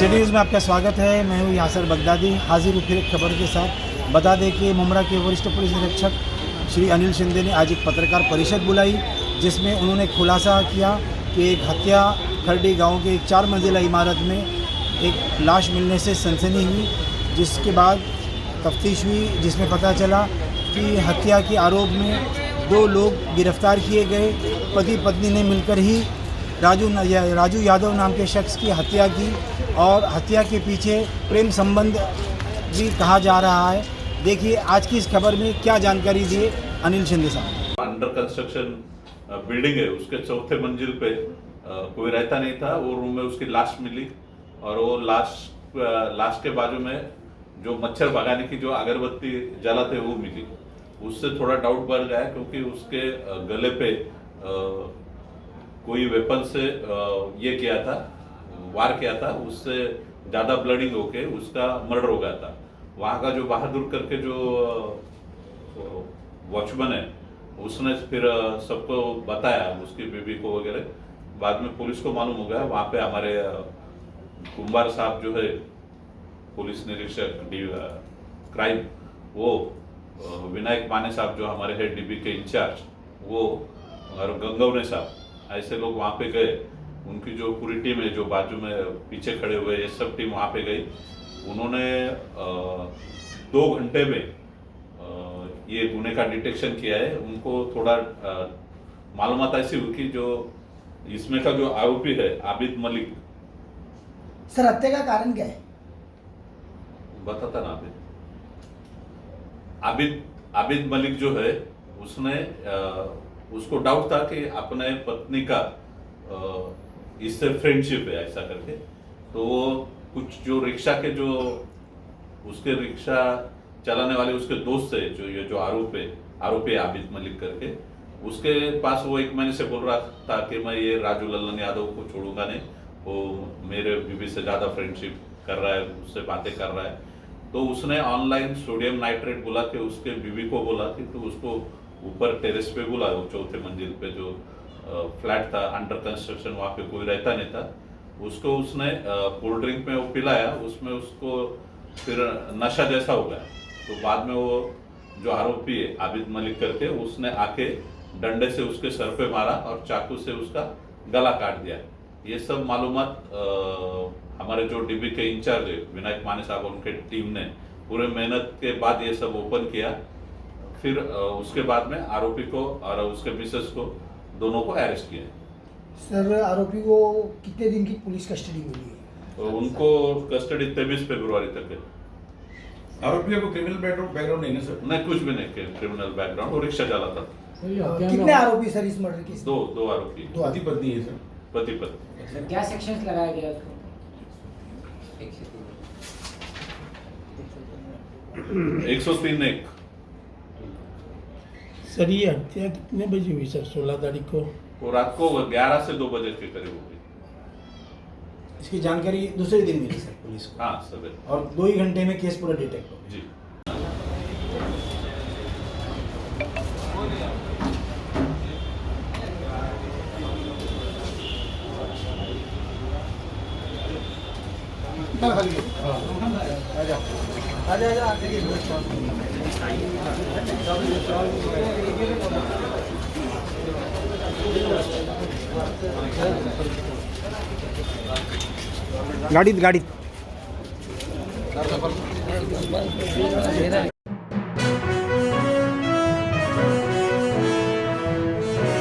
City news में आपका स्वागत है। मैं हूँ यासर बगदादी, हाजिर हूँ फिर एक खबर के साथ। बता दें कि मुमरा के वरिष्ठ पुलिस निरीक्षक श्री अनिल शिंदे ने आज एक पत्रकार परिषद बुलाई, जिसमें उन्होंने खुलासा किया कि एक हत्या खरडी गांव के एक 4 मंजिला इमारत में एक लाश मिलने से सनसनी हुई, जिसके बाद तफ्तीश हुई, जिसमें पता चला कि हत्या के आरोप में 2 लोग गिरफ्तार किए गए। पति पत्नी ने मिलकर ही राजू यादव नाम के शख्स की हत्या की और हत्या के पीछे प्रेम संबंध भी कहा जा रहा है। देखिए आज की इस खबर में क्या जानकारी दिए अनिल शिंदे साहब। अंडर कंस्ट्रक्शन बिल्डिंग है, उसके 4थे मंजिल पे कोई रहता नहीं था। वो रूम में उसकी लाश मिली और वो लाश के बाजू में जो मच्छर भगाने की जो अगरबत्ती जलाते वो मिली। उससे थोड़ा डाउट बढ़ गया क्योंकि उसके गले पे कोई वेपन से ये किया था, वार किया था, उससे ज़्यादा ब्लडिंग होके उसका मर्डर हो गया था। वहाँ का जो बहादुर करके जो वॉचमैन है, उसने फिर सबको बताया, उसकी बीवी को वगैरह। बाद में पुलिस को मालूम हो गया। वहाँ पे हमारे कुंभार साहब जो है पुलिस निरीक्षक क्राइम, वो विनायक माने साहब जो हमारे है डीबी के इंचार्ज, वो और गंगवने साहब, ऐसे लोग वहाँ पे गए। उनकी जो पूरी टीम है जो बाजू में पीछे खड़े हुए, ये सब टीम वहाँ पे गई। उन्होंने 2 घंटे में ये गुने का डिटेक्शन किया है। उनको थोड़ा मालूमात ऐसी हुई कि जो इसमें का जो आरोपी है आबिद मलिक। सर हत्या का कारण क्या है? बताता ना आबिद मलिक जो है, उसने उसको डाउट था कि अपने पत्नी का इससे फ्रेंडशिप है ऐसा करके। तो वो कुछ जो रिक्शा के जो उसके रिक्शा चलाने वाले उसके दोस्त है, जो ये जो आरोपी आबिद मलिक करके, उसके पास वो 1 महीने से बोल रहा था कि मैं ये राजू लल्लन यादव को छोड़ूंगा नहीं, वो मेरे बीवी से ज़्यादा फ्रेंडशिप कर रहा है, उससे बातें कर रहा है। तो उसने ऑनलाइन सोडियम नाइट्रेट बुला के उसके बीवी को बोला कि तू उसको ऊपर टेरेस पे बुला, 4थे मंजिल पे जो फ्लैट था अंडर कंस्ट्रक्शन, वहाँ पे कोई रहता नहीं था। उसको उसने कोल्ड ड्रिंक में वो पिलाया, उसमें उसको फिर नशा जैसा हो गया। तो बाद में वो जो आरोपी है आबिद मलिक करके, उसने आके डंडे से उसके सर पे मारा और चाकू से उसका गला काट दिया। ये सब मालूमात हमारे जो डीबी के इंचार्ज है विनायक माने साहब, उनके टीम ने पूरे मेहनत के बाद ये सब ओपन किया। फिर उसके बाद में आरोपी को और उसके मिसेस को दोनों को अरेस्ट किया। सर आरोपी को कितने दिन की पुलिस कस्टडी मिली है? तो उनको कस्टडी 23 फरवरी तक है। आरोपियों को क्रिमिनल बैकग्राउंड नहीं है सर? नहीं, कुछ भी नहीं क्रिमिनल बैकग्राउंड। वो रिक्शा चलाता था। कितने आरोपी सर इस मर्डर के? दो आरोपी, पति पत्नी है सर? पति पत्नी। सर क्या सेक्शंस लगाया गया उसको? 103(1). सर ये हत्या कितने बजे हुई सर? 16 तारीख को वो रात को 11 से 2 बजे के करीब हो गई। इसकी जानकारी दूसरे दिन मिली सर पुलिस को। हाँ सवेरे। और 2 ही घंटे में केस पूरा डिटेक्ट हो गया। जी। गाडीत